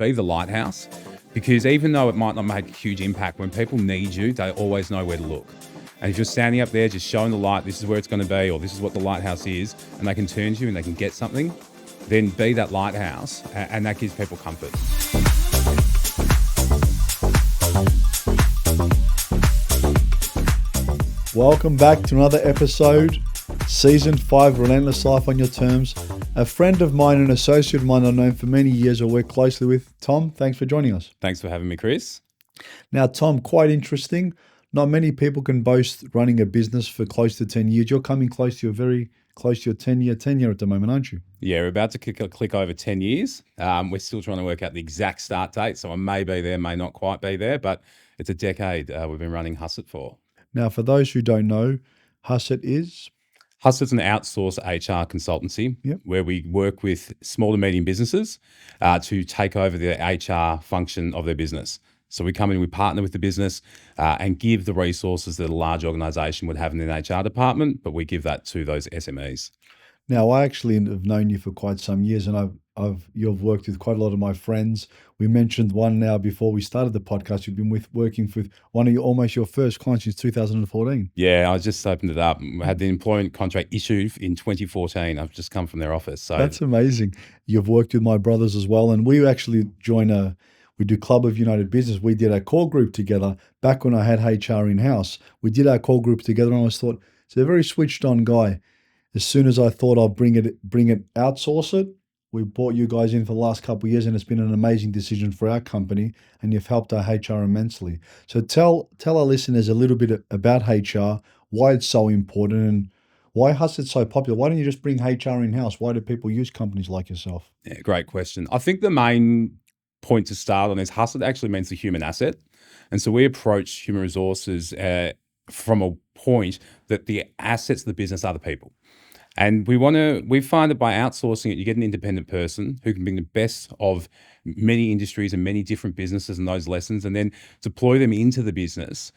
be the lighthouse, because even though it might not make a huge impact, when people need you, they always know where to look. And if you're standing up there just showing the light, this is where it's going to be, or this is what the lighthouse is, and they can turn to you and they can get something, then be that lighthouse, and that gives people comfort. Welcome back to another episode, Season 5, Relentless Life on Your Terms. A friend of mine, an associate of mine I've known for many years, I work closely with. Tom, thanks for joining us. Thanks for having me, Chris. Now, Tom, quite interesting. Not many people can boast running a business for close to 10 years. You're coming close to your 10-year tenure at the moment, aren't you? Yeah, we're about to click over 10 years. We're still trying to work out the exact start date, so I may be there, may not quite be there, but it's a decade we've been running Husset for. Now, for those who don't know, Husset is? Husset's an outsourced HR consultancy where we work with small to medium businesses to take over the HR function of their business. So we come in, we partner with the business and give the resources that a large organisation would have in an HR department, but we give that to those SMEs. Now, I actually have known you for quite some years, and you've worked with quite a lot of my friends. We mentioned one now before we started the podcast. You've been working with one of your first clients since 2014. Yeah, I just opened it up. I had the employment contract issued in 2014. I've just come from their office. So that's amazing. You've worked with my brothers as well, and we actually we do Club of United Business. We did our core group together back when I had HR in-house. We did our core group together, and I always thought, it's a very switched on guy. As soon as I thought I'll bring it, outsource it, we brought you guys in for the last couple of years, and it's been an amazing decision for our company, and you've helped our HR immensely. So tell our listeners a little bit about HR, why it's so important, and why Husset's so popular. Why don't you just bring HR in-house? Why do people use companies like yourself? Yeah, great question. I think the main point to start on is Husset actually means the human asset. And so we approach human resources from a point that the assets of the business are the people. And we find that by outsourcing it, you get an independent person who can bring the best of many industries and many different businesses and those lessons, and then deploy them into the business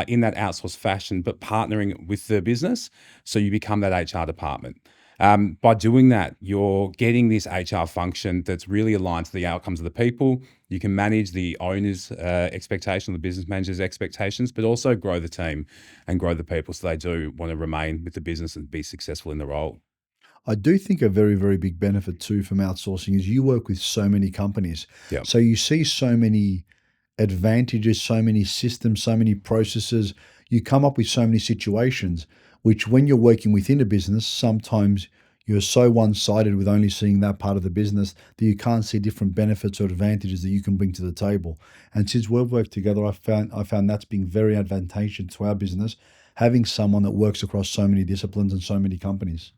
in that outsourced fashion, but partnering with the business. So you become that HR department. By doing that, you're getting this HR function that's really aligned to the outcomes of the people. You can manage the owner's expectation, the business manager's expectations, but also grow the team and grow the people so they do want to remain with the business and be successful in the role. I do think a very, very big benefit too from outsourcing is you work with so many companies. Yep. So you see so many advantages, so many systems, so many processes. You come up with so many situations, which when you're working within a business, sometimes you're so one-sided with only seeing that part of the business that you can't see different benefits or advantages that you can bring to the table. And since we've worked together, I found that's been very advantageous to our business, having someone that works across so many disciplines and so many companies.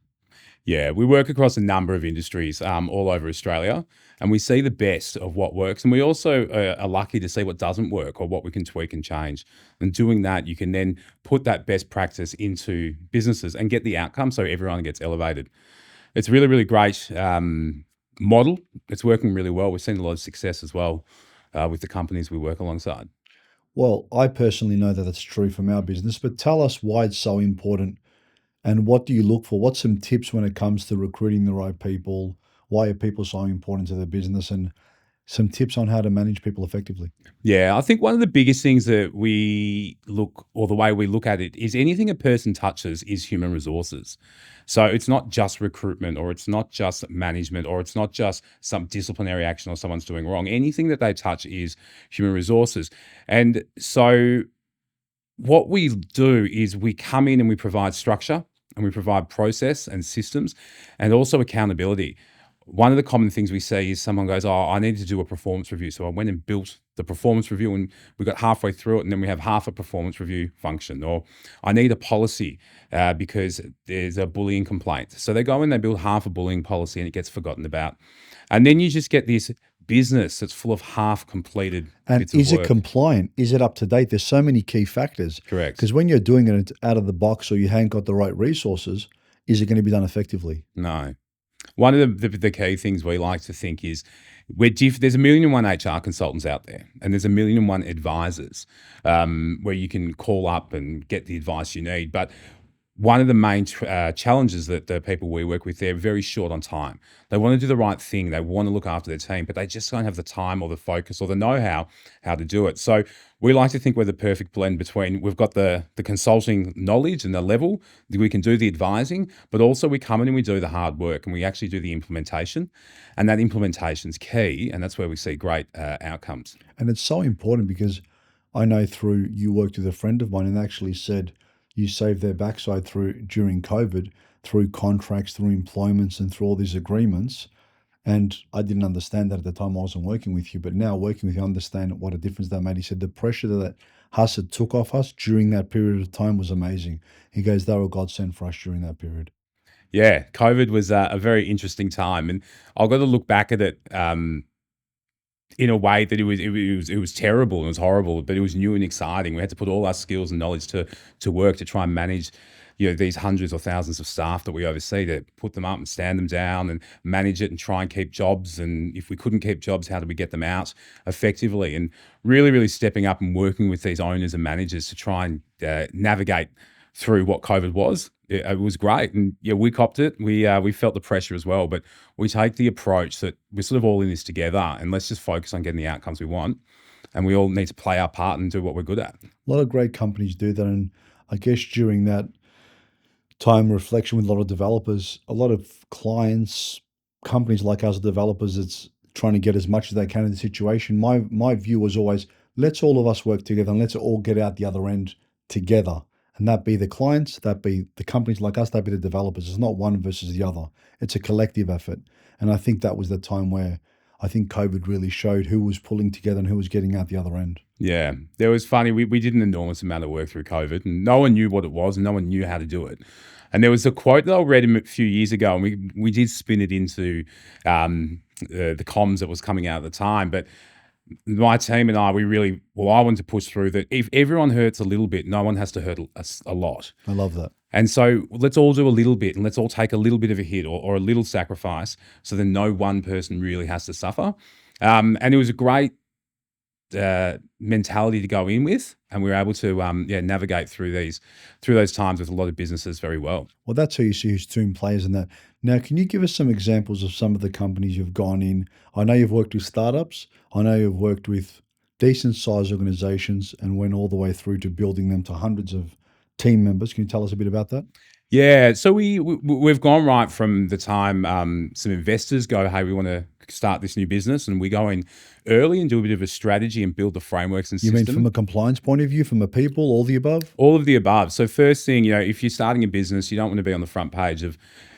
Yeah, we work across a number of industries all over Australia, and we see the best of what works. And we also are lucky to see what doesn't work or what we can tweak and change. And doing that, you can then put that best practice into businesses and get the outcome so everyone gets elevated. It's a really, really great model. It's working really well. We've seen a lot of success as well with the companies we work alongside. Well, I personally know that that's true from our business, but tell us why it's so important. And what do you look for? What's some tips when it comes to recruiting the right people? Why are people so important to the business? And some tips on how to manage people effectively. Yeah, I think one of the biggest things that we look, or the way we look at it, is anything a person touches is human resources. So it's not just recruitment, or it's not just management, or it's not just some disciplinary action or someone's doing wrong. Anything that they touch is human resources. And so what we do is we come in and we provide structure, and we provide process and systems, and also accountability. One of the common things we see is someone goes, I need to do a performance review. So I went and built the performance review, and we got halfway through it, and then we have half a performance review function. Or I need a policy because there's a bullying complaint. So they go and they build half a bullying policy, and it gets forgotten about. And then you just get this business that's full of half completed bits of work. And is it compliant? Is it up to date? There's so many key factors. Correct. Because when you're doing it out of the box, or you haven't got the right resources, is it going to be done effectively? No. One of the key things we like to think is there's 1,000,001 HR consultants out there, and there's 1,000,001 advisors where you can call up and get the advice you need. But one of the main challenges that the people we work with, they're very short on time. They want to do the right thing. They want to look after their team, but they just don't have the time or the focus or the know-how how to do it. So we like to think we're the perfect blend between, we've got the consulting knowledge and the level, we can do the advising, but also we come in and we do the hard work and we actually do the implementation. And that implementation is key. And that's where we see great outcomes. And it's so important because I know through you worked with a friend of mine and actually said you saved their backside during COVID, through contracts, through employments, and through all these agreements. And I didn't understand that at the time. I wasn't working with you, but now working with you, I understand what a difference that made. He said the pressure that Husset took off us during that period of time was amazing. He goes, they were a godsend for us during that period. Yeah, COVID was a very interesting time, and I've got to look back at it in a way that it was terrible and it was horrible, but it was new and exciting. We had to put all our skills and knowledge to work to try and manage, these hundreds or thousands of staff that we oversee, to put them up and stand them down and manage it and try and keep jobs. And if we couldn't keep jobs, how do we get them out effectively? And really, really stepping up and working with these owners and managers to try and navigate through what COVID was. It was great, and yeah, we copped it. We felt the pressure as well, but we take the approach that we're sort of all in this together, and let's just focus on getting the outcomes we want, and we all need to play our part and do what we're good at. A lot of great companies do that, and I guess during that time reflection with a lot of developers, a lot of clients, companies like us, developers, it's trying to get as much as they can in the situation. My view was always, let's all of us work together and let's all get out the other end together. And that be the clients, that be the companies like us, that be the developers. It's not one versus the other. It's a collective effort. And I think that was the time where I think COVID really showed who was pulling together and who was getting out the other end. Yeah, there was funny. We did an enormous amount of work through COVID, and no one knew what it was, and no one knew how to do it. And there was a quote that I read a few years ago, and we did spin it into the comms that was coming out at the time, but my team and I, I wanted to push through that if everyone hurts a little bit, no one has to hurt a lot. I love that. And so let's all do a little bit, and let's all take a little bit of a hit or a little sacrifice, so that no one person really has to suffer. And it was a great mentality to go in with, and we were able to navigate through those times with a lot of businesses very well. Well, that's how you see who's team players in that. Now, can you give us some examples of some of the companies you've gone in? I know you've worked with startups. I know you've worked with decent sized organizations and went all the way through to building them to hundreds of team members. Can you tell us a bit about that? Yeah, so we've gone right from the time some investors go, hey, we want to start this new business, and we go in early and do a bit of a strategy and build the frameworks and system. You mean from a compliance point of view, from a people, all the above? All of the above. So first thing, if you're starting a business, you don't want to be on the front page of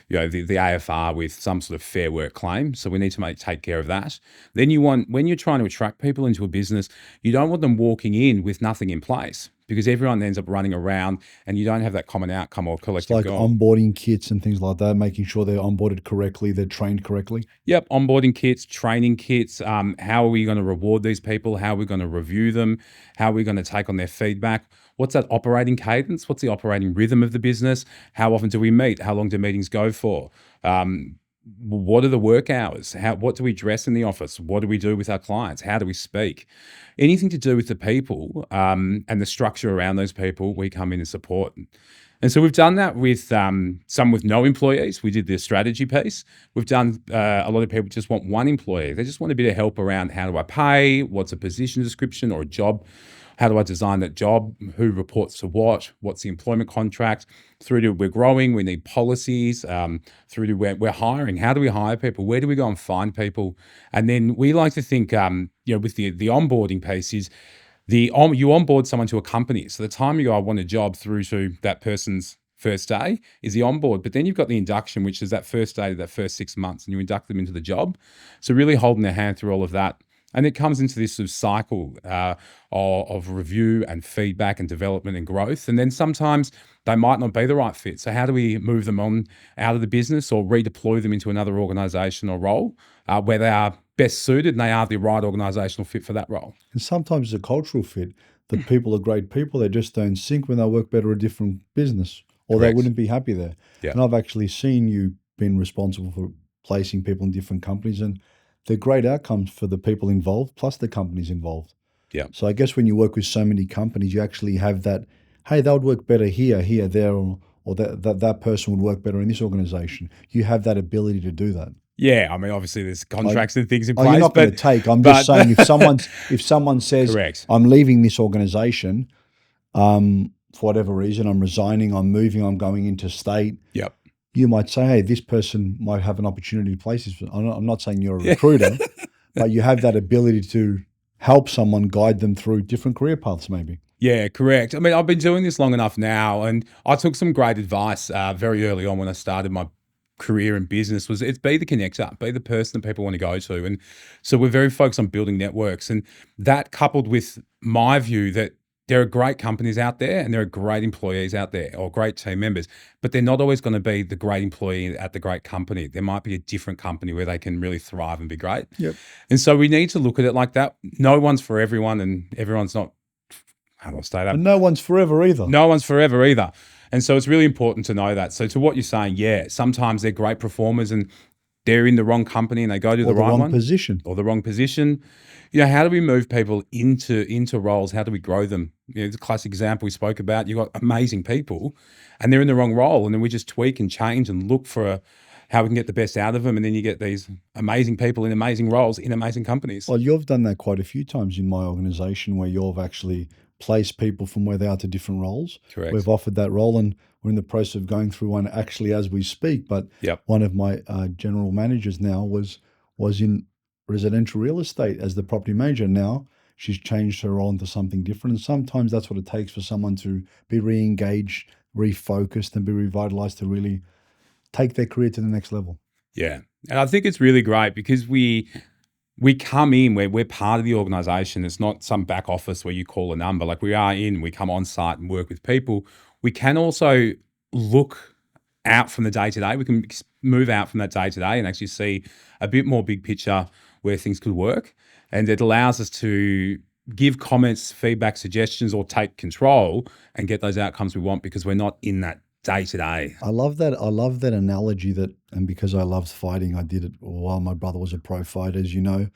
the AFR with some sort of fair work claim. So we need to take care of that. Then when you're trying to attract people into a business, you don't want them walking in with nothing in place, because everyone ends up running around and you don't have that common outcome or collective goal. It's like onboarding kits and things like that, making sure they're onboarded correctly, they're trained correctly. Yep, onboarding kits, training kits. How are we going to reward these people? How are we going to review them? How are we going to take on their feedback? What's that operating cadence? What's the operating rhythm of the business? How often do we meet? How long do meetings go for? What are the work hours? What do we dress in the office? What do we do with our clients? How do we speak? Anything to do with the people and the structure around those people, we come in and support. And so we've done that with some with no employees. We did the strategy piece. We've done a lot of people just want one employee. They just want a bit of help around, how do I pay? What's a position description or a job? How do I design that job? Who reports to what? What's the employment contract? Through to we're growing, we need policies. Through to we're hiring. How do we hire people? Where do we go and find people? And then we like to think, with the onboarding piece is you onboard someone to a company. So the time you go, I want a job, through to that person's first day is the onboard. But then you've got the induction, which is that first day to that first 6 months, and you induct them into the job. So really holding their hand through all of that. And it comes into this sort of cycle of review and feedback and development and growth. And then sometimes they might not be the right fit. So how do we move them on out of the business or redeploy them into another organisation or role where they are best suited and they are the right organisational fit for that role? And sometimes it's a cultural fit. The people are great people. They just don't sync when they work better at a different business, or Correct. They wouldn't be happy there. Yeah. And I've actually seen you being responsible for placing people in different companies, and they're great outcomes for the people involved plus the companies involved. Yeah. So I guess when you work with so many companies, you actually have that, hey, that would work better here, there, or or that person would work better in this organization. You have that ability to do that. Yeah, I mean, obviously there's I, contracts and things in oh, you're place, not going to take. I'm just but saying if someone says correct. I'm leaving this organization, for whatever reason, I'm resigning, I'm moving, I'm going into state. Yep. You might say, hey, this person might have an opportunity to place this. I'm not saying you're a Yeah. recruiter, but you have that ability to help someone, guide them through different career paths, maybe. Yeah, correct. I mean, I've been doing this long enough now, and I took some great advice very early on when I started my career in business. Was it's be the connector, be the person that people want to go to, and so we're very focused on building networks, and that coupled with my view that there are great companies out there and there are great employees out there or great team members, but they're not always going to be the great employee at the great company. There might be a different company where they can really thrive and be great. Yep. And so we need to look at it like that. No one's for everyone, and everyone's not. How do I say that? And no one's forever either. No one's forever either. And so it's really important to know that. So to what you're saying, yeah, sometimes they're great performers and they're in the wrong company and they go to Or the the right wrong one position. or the wrong position. You know, how do we move people into roles? How do we grow them? You know, the classic example we spoke about, you've got amazing people and they're in the wrong role, and then we just tweak and change and look for how we can get the best out of them. And then you get these amazing people in amazing roles in amazing companies. Well, you've done that quite a few times in my organization where you've actually placed people from where they are to different roles. Correct. We've offered that role, and we're in the process of going through one actually as we speak. But Yep. one of my general managers now was in residential real estate as the property manager. Now she's changed her role into something different. And sometimes that's what it takes for someone to be re-engaged, refocused, and be revitalized to really take their career to the next level. Yeah. And I think it's really great because we come in where we're part of the organization. It's not some back office where you call a number. Like we come on site and work with people. We can also look out from the day to day. We can move out from that day to day and actually see a bit more big picture where things could work. And it allows us to give comments, feedback, suggestions, or take control and get those outcomes we want because we're not in that day to day. I love that. I love that analogy and because I loved fighting, I did it while my brother was a pro fighter. As you know,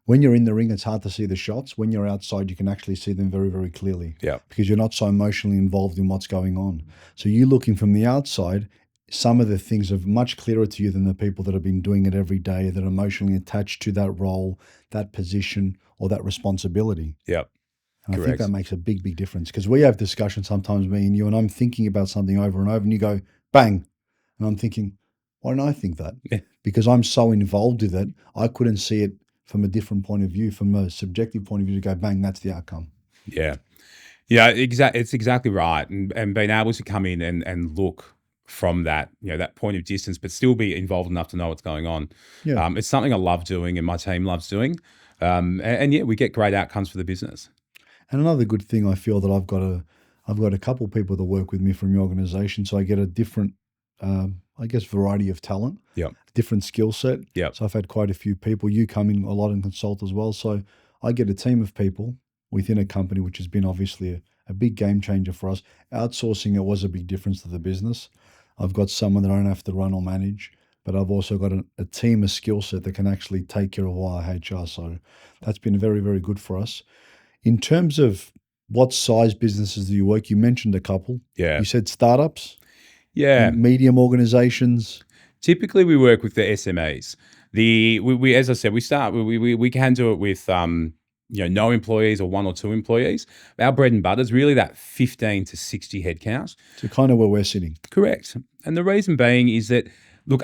when you're in the ring, it's hard to see the shots. When you're outside, you can actually see them very, very clearly. Yeah. Because you're not so emotionally involved in what's going on. So you looking from the outside, some of the things are much clearer to you than the people that have been doing it every day, that are emotionally attached to that role, that position, or that responsibility. Yep. And Correct. I think that makes a big, big difference because we have discussions sometimes, me and you, and I'm thinking about something over and over, and you go, bang. And I'm thinking, why don't I think that? Yeah. Because I'm so involved with it, I couldn't see it from a different point of view, from a subjective point of view, to go, bang, that's the outcome. Yeah. Yeah, it's exactly right. And being able to come in and look from that, that point of distance, but still be involved enough to know what's going on. Yeah. It's something I love doing and my team loves doing. And yeah, we get great outcomes for the business. And another good thing I feel that I've got a couple of people that work with me from your organization, so I get a different, variety of talent. Yep. Different skill set. Yep. So I've had quite a few people. You come in a lot and consult as well. So I get a team of people within a company, which has been obviously a big game changer for us. Outsourcing it was a big difference to the business. I've got someone that I don't have to run or manage, but I've also got a team, a skill set that can actually take care of our HR. So that's been very, very good for us. In terms of what size businesses do you work? You mentioned a couple. Yeah. You said startups. Yeah. Medium organizations. Typically, we work with the SMEs. We as I said, we can do it with no employees or one or two employees. Our bread and butter is really that 15 to 60 headcount. So kind of where we're sitting. Correct. And the reason being is that, look,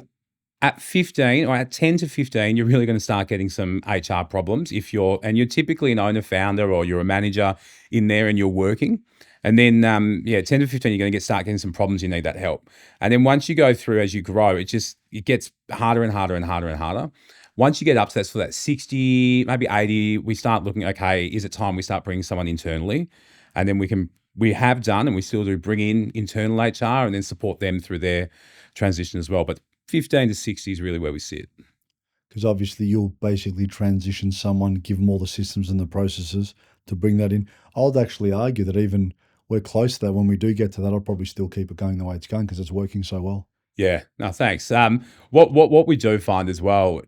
at 15 or at 10 to 15, you're really going to start getting some HR problems you're typically an owner, founder, or you're a manager in there and you're working. And then, 10 to 15, you're going to start getting some problems. You need that help. And then once you go through, as you grow, it gets harder and harder and harder and harder. Once you get up to that 60, maybe 80, we start looking, okay, is it time we start bringing someone internally? And then we have done, and we still do, bring in internal HR and then support them through their transition as well. But 15 to 60 is really where we sit. Because obviously you'll basically transition someone, give them all the systems and the processes to bring that in. I would actually argue that even we're close to that. When we do get to that, I'll probably still keep it going the way it's going because it's working so well. Yeah, no, thanks. What we do find as well,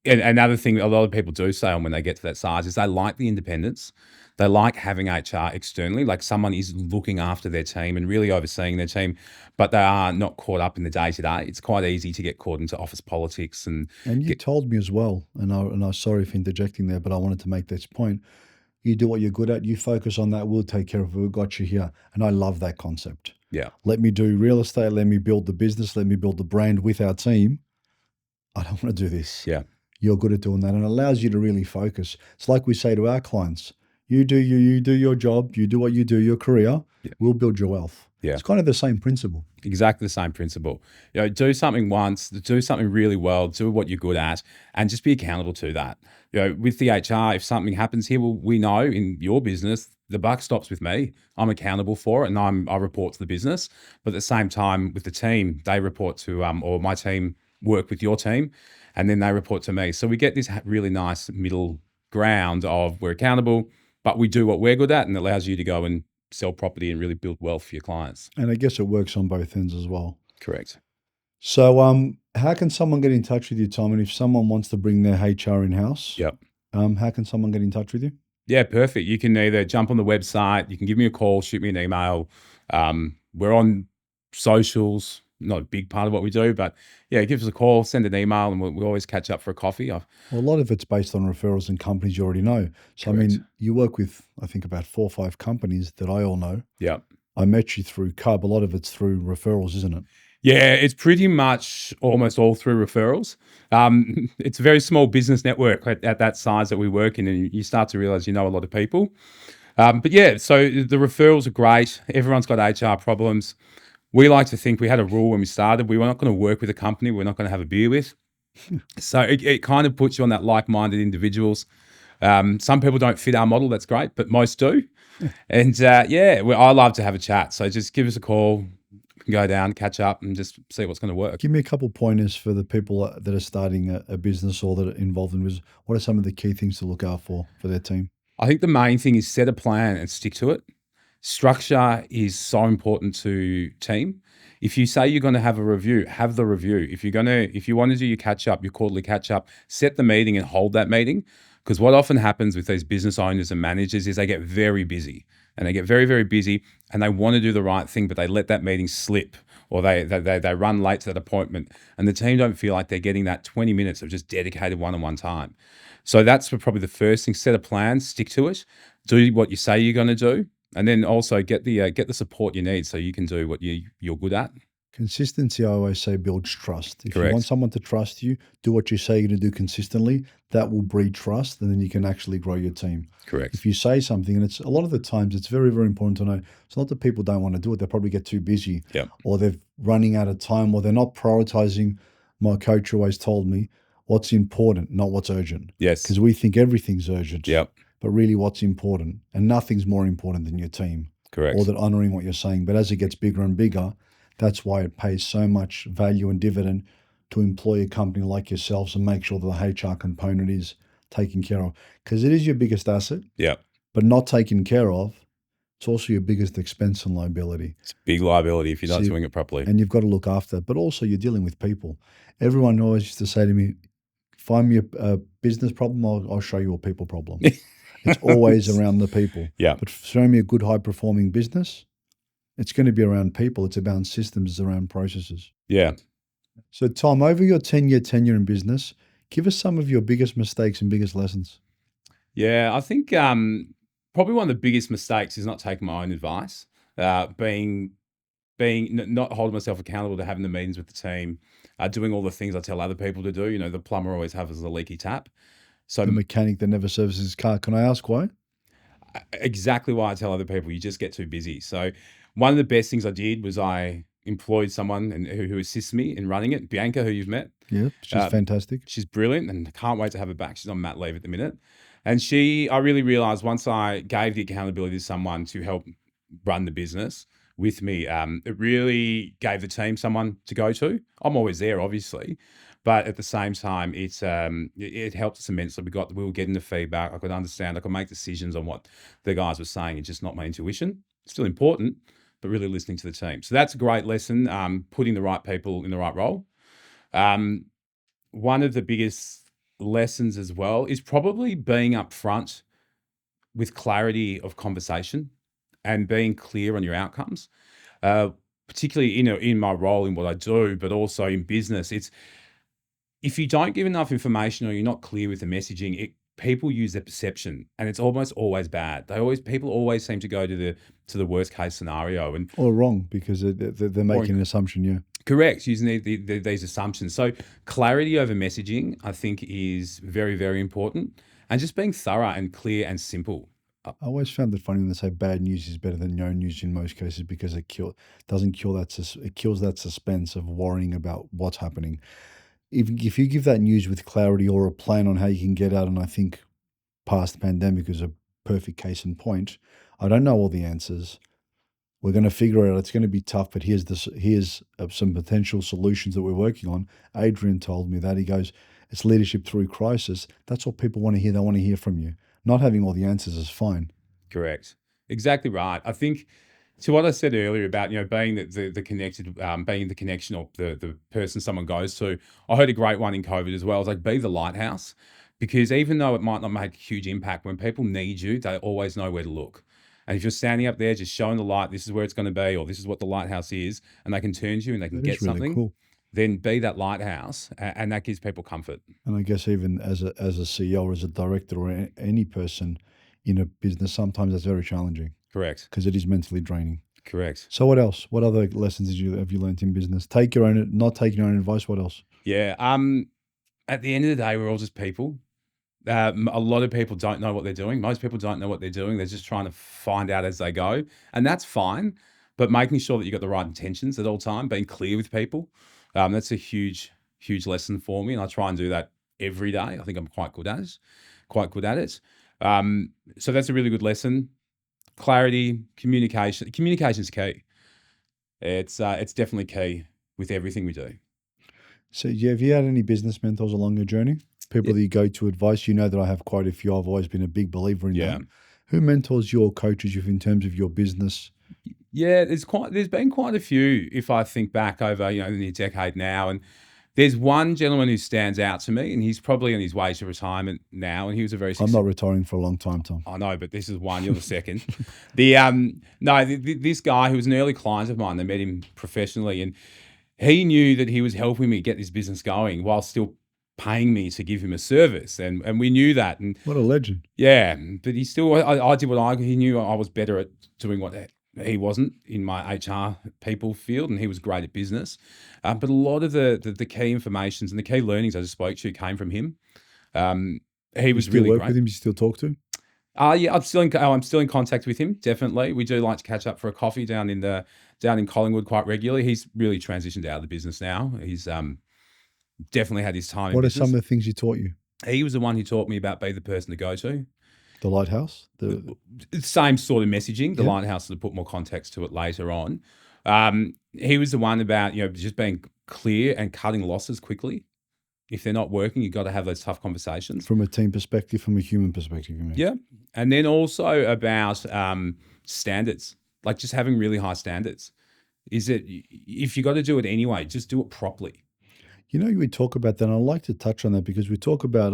And another thing a lot of people do say on when they get to that size is they like the independence. They like having HR externally, like someone is looking after their team and really overseeing their team, but they are not caught up in the day to day. It's quite easy to get caught into office politics and And you get, told me as well, and I'm sorry for interjecting there, but I wanted to make this point. You do what you're good at. You focus on that. We'll take care of it. We've got you here. And I love that concept. yeah, Let me do real estate. Let me build the business. Let me build the brand with our team. I don't want to do this. yeah, You're good at doing that, and it allows you to really focus. It's like we say to our clients: you do your job, you do what you do, your career. yeah, We'll build your wealth. yeah. It's kind of the same principle. Exactly the same principle. Do something once, do something really well, do what you're good at, and just be accountable to that. With the HR, if something happens here, well, we know in your business, the buck stops with me. I'm accountable for it, and I report to the business. But at the same time, with the team, they report to or my team work with your team, and then they report to me. So we get this really nice middle ground of we're accountable, but we do what we're good at, and it allows you to go and sell property and really build wealth for your clients. And I guess it works on both ends as well. Correct. So, how can someone get in touch with you, Tom? And if someone wants to bring their HR in house, Yep. how can someone get in touch with you? Yeah, perfect. You can either jump on the website, you can give me a call, shoot me an email. We're on socials, not a big part of what we do, but yeah, give us a call, send an email, and we'll always catch up for a coffee. Well, a lot of it's based on referrals and companies you already know. So, I Correct. mean, you work with, I think, about 4 or 5 companies that I all know. Yeah. I met you through Cub. A lot of it's through referrals, isn't it? Yeah, it's pretty much almost all through referrals. It's a very small business network at that size that we work in, and you start to realize you know a lot of people. But yeah, so the referrals are great. Everyone's got HR problems. We like to think we had a rule when we started. We were not going to work with a company we're not going to have a beer with. So it kind of puts you on that like-minded individuals. Some people don't fit our model. That's great, but most do. And I love to have a chat. So just give us a call. We can go down, catch up, and just see what's going to work. Give me a couple pointers for the people that are starting a business or that are involved in business. What are some of the key things to look out for their team? I think the main thing is set a plan and stick to it. Structure is so important to team. If you say you're going to have a review, have the review. If you want to do your catch up, your quarterly catch up, set the meeting and hold that meeting. Because what often happens with these business owners and managers is they get very busy and they get very, very busy and they want to do the right thing, but they let that meeting slip or they run late to that appointment and the team don't feel like they're getting that 20 minutes of just dedicated one-on-one time. So that's probably the first thing. Set a plan, stick to it, do what you say you're going to do, and then also get the support you need so you can do what you're good at. Consistency, I always say, builds trust. If you Correct. want someone to trust you, do what you say you're going to do consistently. That will breed trust, and then you can actually grow your team. Correct. If you say something, and it's a lot of the times, it's very, very important to know. It's not that people don't want to do it; they probably get too busy, Yeah. or they're running out of time, or they're not prioritizing. My coach always told me what's important, not what's urgent. Yes. Because we think everything's urgent. Yeah. But really, what's important, and nothing's more important than your team. Correct. Or that honoring what you're saying. But as it gets bigger and bigger, that's why it pays so much value and dividend to employ a company like yourselves and make sure that the HR component is taken care of. Because it is your biggest asset, Yeah. but not taken care of, it's also your biggest expense and liability. It's a big liability if you're not So doing it properly. And you've got to look after it. But also you're dealing with people. Everyone always used to say to me, find me a business problem, I'll show you a people problem. It's always around the people. Yeah. But show me a good high-performing business, it's going to be around people. It's about systems. It's around processes. Yeah. So, Tom, over your 10-year tenure in business, give us some of your biggest mistakes and biggest lessons. Yeah, I think probably one of the biggest mistakes is not taking my own advice, not holding myself accountable to having the meetings with the team, doing all the things I tell other people to do. You know, the plumber always has a leaky tap. So The mechanic that never services his car. Can I ask why? exactly why I tell other people, you just get too busy. So one of the best things I did was I employed someone who assists me in running it, Bianca, who you've met. Yeah, she's fantastic. She's brilliant and I can't wait to have her back. She's on mat leave at the minute. And I really realized once I gave the accountability to someone to help run the business with me, it really gave the team someone to go to. I'm always there, obviously, but at the same time, it helped us immensely. We were getting the feedback. I could understand. I could make decisions on what the guys were saying. It's just not my intuition. It's still important, but really listening to the team. So that's a great lesson. Putting the right people in the right role. One of the biggest lessons as well is probably being upfront with clarity of conversation and being clear on your outcomes. Uh, Particularly in my role in what I do, but also in business, it's if you don't give enough information or you're not clear with the messaging, people use their perception, and it's almost always bad. People always seem to go to the worst case scenario, and Or wrong because they're making an assumption. Yeah. correct, using these assumptions. So clarity over messaging, I think, is very, very important, and just being thorough and clear and simple. I always found it funny when they say bad news is better than no news in most cases because doesn't kill it kills that suspense of worrying about what's happening. If you give that news with clarity or a plan on how you can get out, and I think past the pandemic is a perfect case in point. I don't know all the answers. We're going to figure it out. It's going to be tough, but here's some potential solutions that we're working on. Adrian told me that. He goes, it's leadership through crisis. That's what people want to hear. They want to hear from you. Not having all the answers is fine. Correct. Exactly right. I think to what I said earlier about being the connected, being the connection or the person someone goes to. I heard a great one in COVID as well. It's like be the lighthouse, because even though it might not make a huge impact, when people need you, they always know where to look. And if you're standing up there just showing the light, this is where it's going to be, or this is what the lighthouse is, and they can turn to you and they can That get is really something, cool. then be that lighthouse, and that gives people comfort. And I guess even as a CEO or as a director or any person in a business, sometimes that's very challenging Correct. because it is mentally draining. Correct. So what else? What other lessons have you learned in business? Not taking your own advice. What else? Yeah. At the end of the day, we're all just people. A lot of people don't know what they're doing. Most people don't know what they're doing. They're just trying to find out as they go, and that's fine. But making sure that you've got the right intentions at all time, being clear with people, that's a huge, huge lesson for me, and I try and do that every day. I think I'm quite good at it. Quite good at it. So that's a really good lesson. Clarity, communication. Communication is key. It's definitely key with everything we do. So yeah, have you had any business mentors along your journey? People that you go to advice? You know that I have quite a few. I've always been a big believer in Yeah. that. Who mentors you or coaches you in terms of your business? Yeah, there's been quite a few if I think back over, nearly a decade now. And there's one gentleman who stands out to me, and he's probably on his way to retirement now, and he was a very I'm not retiring for a long time, Tom. I know, but this is one, you're the second. This guy who was an early client of mine, they met him professionally, and he knew that he was helping me get this business going while still paying me to give him a service. And we knew that. And What a legend. yeah, but I did he knew I was better at doing what he wasn't in my HR people field, and he was great at business. But a lot of the key informations and the key learnings I just spoke to came from him. He was still really work great. with him? You still talk to him? Yeah, I'm still in contact with him. Definitely, we do like to catch up for a coffee down in Collingwood quite regularly. He's really transitioned out of the business now. He's definitely had his time. What in are some of the things he taught you? He was the one who taught me about be the person to go to. The lighthouse? Same sort of messaging. The Yeah. lighthouse, to put more context to it later on. He was the one about just being clear and cutting losses quickly. If they're not working, you've got to have those tough conversations. From a team perspective, from a human perspective, you mean? Yeah. And then also about standards, like just having really high standards. If you got to do it anyway, just do it properly. We talk about that, and I'd like to touch on that because we talk about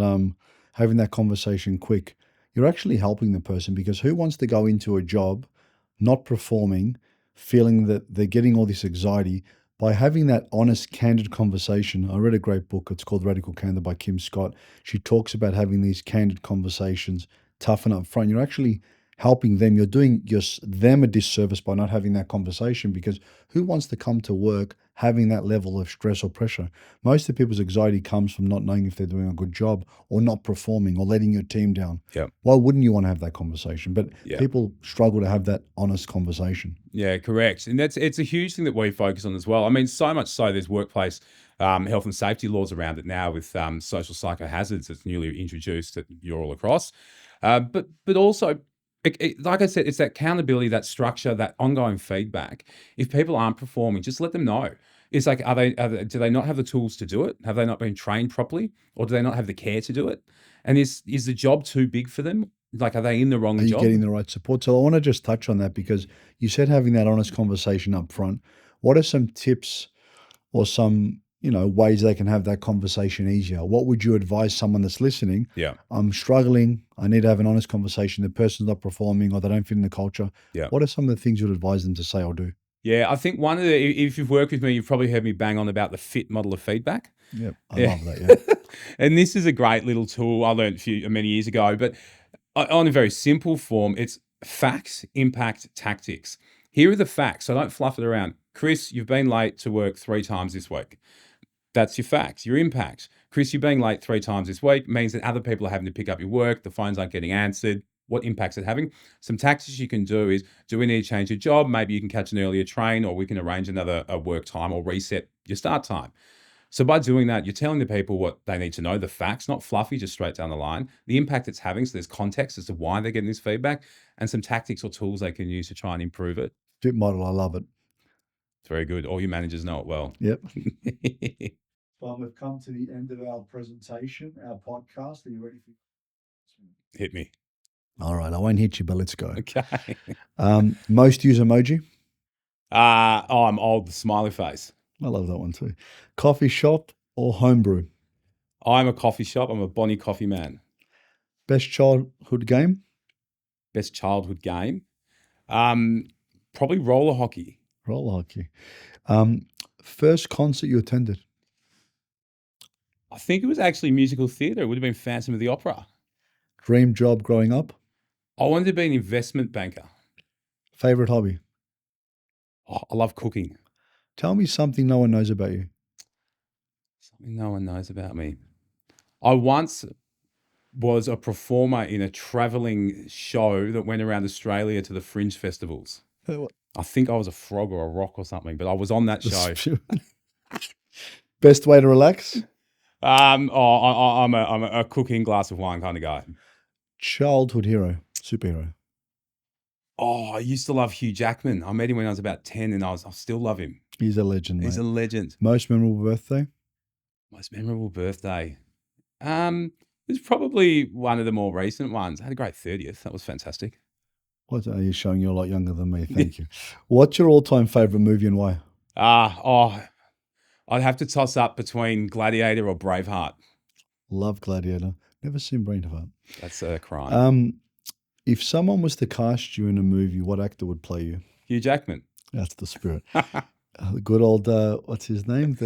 having that conversation quick. You're actually helping the person because who wants to go into a job not performing, feeling that they're getting all this anxiety? By having that honest, candid conversation, I read a great book. It's called Radical Candor by Kim Scott. She talks about having these candid conversations, tough and upfront. You're actually helping them. You're doing them a disservice by not having that conversation because who wants to come to work having that level of stress or pressure? Most of people's anxiety comes from not knowing if they're doing a good job or not performing or letting your team down. Yeah. Why wouldn't you want to have that conversation? But Yeah. people struggle to have that honest conversation. Yeah, correct. And it's a huge thing that we focus on as well. I mean, so much so there's workplace health and safety laws around it now with social psychohazards that's newly introduced that you're all across. But also, like I said, it's that accountability, that structure, that ongoing feedback. If people aren't performing, just let them know. It's like, do they not have the tools to do it? Have they not been trained properly? Or do they not have the care to do it? And is the job too big for them? Like, are they in the wrong Are you job? getting the right support? So I want to just touch on that because you said having that honest conversation up front. What are some tips or some ways they can have that conversation easier. What would you advise someone that's listening? Yeah. I'm struggling. I need to have an honest conversation. The person's not performing or they don't fit in the culture. Yeah. What are some of the things you'd advise them to say or do? Yeah, I think one of the, if you've worked with me, you've probably heard me bang on about the FIT model of feedback. Yeah, I love that. Yeah. And this is a great little tool I learned many years ago, but on a very simple form, it's facts, impact, tactics. Here are the facts. So don't fluff it around. Chris, you've been late to work 3 times this week. That's your facts. Your impact. Chris, you're being late 3 times this week means that other people are having to pick up your work. The phones aren't getting answered. What impact's it having? Some tactics you can do is, do we need to change your job? Maybe you can catch an earlier train, or we can arrange another work time or reset your start time. So by doing that, you're telling the people what they need to know, the facts, not fluffy, just straight down the line, the impact it's having. So there's context as to why they're getting this feedback, and some tactics or tools they can use to try and improve it. FIT model, I love it. It's very good. All your managers know it well. Yep. Well, we've come to the end of our presentation, our podcast. Are you ready for Hit me. All right, I won't hit you, but let's go. Okay. Most used emoji? I'm old, the smiley face. I love that one too. Coffee shop or homebrew? I'm a coffee shop. I'm a Bonnie coffee man. Best childhood game? Best childhood game? Probably roller hockey. Roller hockey. First concert you attended? I think it was actually musical theatre. It would have been Phantom of the Opera. Dream job growing up? I wanted to be an investment banker. Favorite hobby? Oh, I love cooking. Tell me something no one knows about you. Something no one knows about me. I once was a performer in a travelling show that went around Australia to the fringe festivals. I think I was a frog or a rock or something, but I was on that show. Best way to relax? I'm a cooking glass of wine kind of guy. Childhood hero, superhero. Oh, I used to love Hugh Jackman. I met him when I was about 10 and I still love him. He's a legend, mate. He's a legend. Most memorable birthday? Most memorable birthday? It was probably one of the more recent ones. I had a great 30th. That was fantastic. What are you showing? You're a lot younger than me. Thank you. What's your all-time favorite movie and why? I'd have to toss up between Gladiator or Braveheart. Love Gladiator. Never seen Braveheart. That's a crime. If someone was to cast you in a movie, what actor would play you? Hugh Jackman. That's the spirit. The good old, what's his name?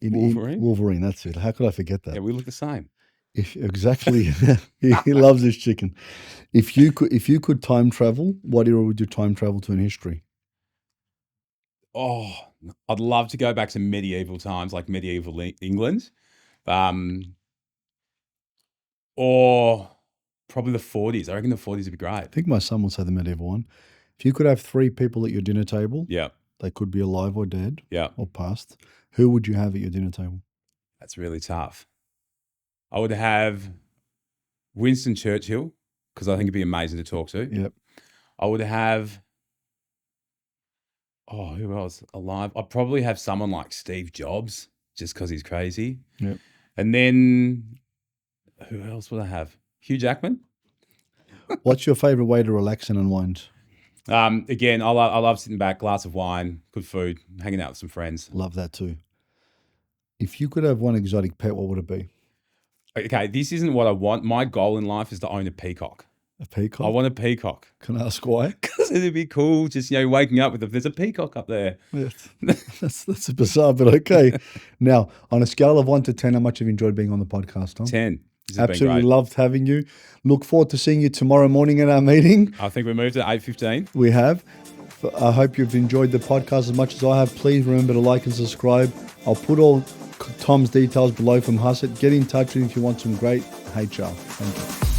Wolverine? Wolverine, that's it. How could I forget that? Yeah, we look the same. Exactly. He loves his chicken. If you could time travel, what era would you time travel to in history? Oh, I'd love to go back to medieval times, like medieval England. Or probably the 40s. I reckon the 40s would be great. I think my son will say the medieval one. If you could have 3 people at your dinner table, Yeah. they could be alive or dead, Yeah. or past, who would you have at your dinner table? That's really tough. I would have Winston Churchill, because I think it'd be amazing to talk to. Yep. I would have, who else alive? I'd probably have someone like Steve Jobs, just because he's crazy. Yep. And then, who else would I have? Hugh Jackman. What's your favorite way to relax and unwind? Again, I love sitting back, glass of wine, good food, hanging out with some friends. Love that too. If you could have one exotic pet, what would it be? Okay, this isn't what I want. My goal in life is to own a peacock. A peacock? I want a peacock. Can I ask why? Because it'd be cool just, waking up with there's a peacock up there. Yeah, that's a bizarre, but okay. Now, on a scale of 1 to 10, how much have you enjoyed being on the podcast, Tom? 10. Absolutely loved having you. Look forward to seeing you tomorrow morning at our meeting. I think we moved at 8:15. We have. I hope you've enjoyed the podcast as much as I have. Please remember to like and subscribe. I'll put all Tom's details below from Husset. Get in touch with him if you want some great HR. Thank you.